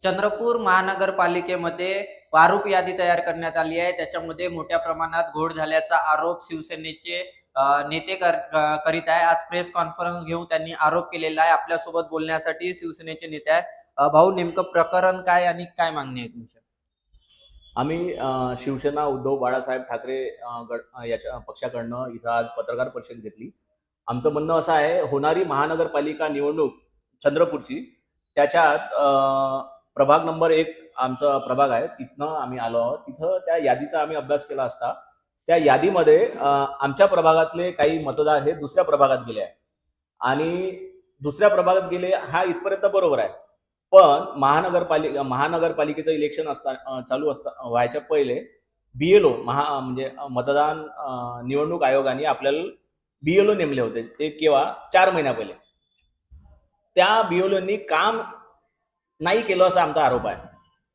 चंद्रपूर महानगरपालिकेमध्ये प्रारूप यादी तयार करण्यात आली आहे. त्याच्यामध्ये मोठ्या प्रमाणात घोळ झाल्याचा आरोप शिवसेनेचे नेते करीत आहे. आज प्रेस कॉन्फरन्स घेऊन त्यांनी आरोप केलेला आहे. आपल्यासोबत बोलण्यासाठी शिवसेनेचे नेते आहे. भाऊ, नेमकं प्रकरण काय आणि काय मागणी आहे तुमची? आम्ही शिवसेना उद्धव बाळासाहेब ठाकरे याच्या पक्षाकडनं इथं आज पत्रकार परिषद घेतली. आमचं म्हणणं असं आहे, होणारी महानगरपालिका निवडणूक चंद्रपूरची, त्याच्यात प्रभाग नंबर 1 आमचा प्रभाग आहे, तिथनं आम्ही आलो आहोत. तिथं त्या यादीचा आम्ही अभ्यास केला असता त्या यादीमध्ये आमच्या प्रभागातले काही मतदार हे दुसऱ्या प्रभागात गेले आहे आणि दुसऱ्या प्रभागात गेले हा इथपर्यंत बरोबर आहे. पण महानगरपालिकेचं इलेक्शन चालू व्हायच्या पहिले बीएलओ म्हणजे मतदान निवडणूक आयोगाने आपल्याला बीएलओ नेमले होते. ते केव्हा 4 महिन्या पहिले. त्या बीएलओनी काम नाही केलं असा आमचा आरोप आहे.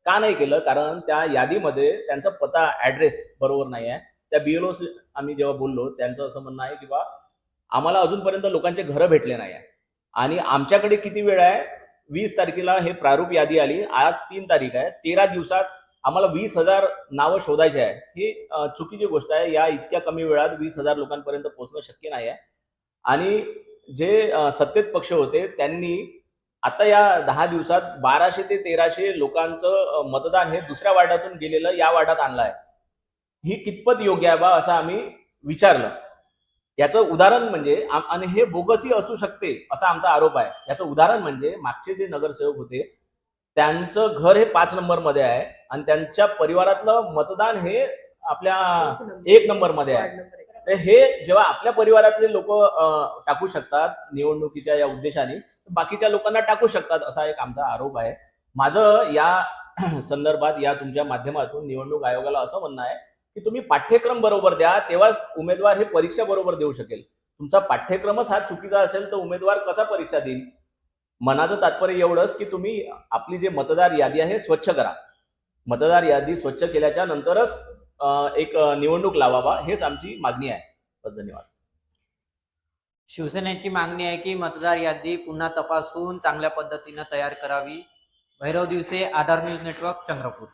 का नाही केलं? कारण त्या यादीमध्ये त्यांचा पत्ता ऍड्रेस बरोबर नाही आहे. त्या बीएलओ आम्ही जेव्हा बोललो, त्यांचं असं म्हणणं आहे की बा आम्हाला अजूनपर्यंत लोकांचे घरं भेटले नाही आहे आणि आमच्याकडे किती वेळ आहे, 20 तारखेला हे प्रारूप यादी आली, आज 3 तारीख आहे, 13 दिवसात आम्हाला 20,000 नावं शोधायचे आहे. ही चुकीची गोष्ट आहे. या इतक्या कमी वेळात 20,000 लोकांपर्यंत पोहोचणं शक्य नाही आहे. आणि जे सत्तेत पक्ष होते त्यांनी आता या 10 दिवसात 1200 ते 1300 लोकांचं मतदान हे दुसऱ्या वार्डातून गेलेलं या वार्डात आणलं आहे. ही कितपत योग्य आहे बा असं आम्ही विचारलं. याचं उदाहरण म्हणजे आणि हे बोगसही असू शकते असा आमचा आरोप आहे. याचं उदाहरण म्हणजे मागचे जे नगरसेवक होते त्यांचं घर हे 5 नंबरमध्ये आहे आणि त्यांच्या परिवारातलं मतदान हे आपल्या 1 नंबरमध्ये आहे. तर हे जेव्हा आपल्या परिवारातले लोक टाकू शकतात निवडणुकीच्या या उद्देशाने, बाकीच्या लोकांना टाकू शकतात असा एक आमचा आरोप आहे. माझं या संदर्भात या तुमच्या माध्यमातून निवडणूक आयोगाला असं म्हणणं आहे की तुम्ही पाठ्यक्रम बरोबर द्या, तेव्हाच उमेदवार हे परीक्षा बरोबर देऊ शकेल. तुमचा पाठ्यक्रमच हा चुकीचा असेल तर उमेदवार कसा परीक्षा देईल? मनाचं तात्पर्य एवढंच की तुम्ही आपली जे मतदार यादी आहे स्वच्छ करा. मतदार यादी स्वच्छ केल्याच्या नंतरच एक निवडणूक लावावा, हेच आमची मागणी आहे. धन्यवाद. शिवसेनेची मागणी आहे की मतदार यादी पुन्हा तपासून चांगल्या पद्धतीने तयार करावी. भैरव दिवसे, आधार न्यूज नेटवर्क, चंद्रपूर.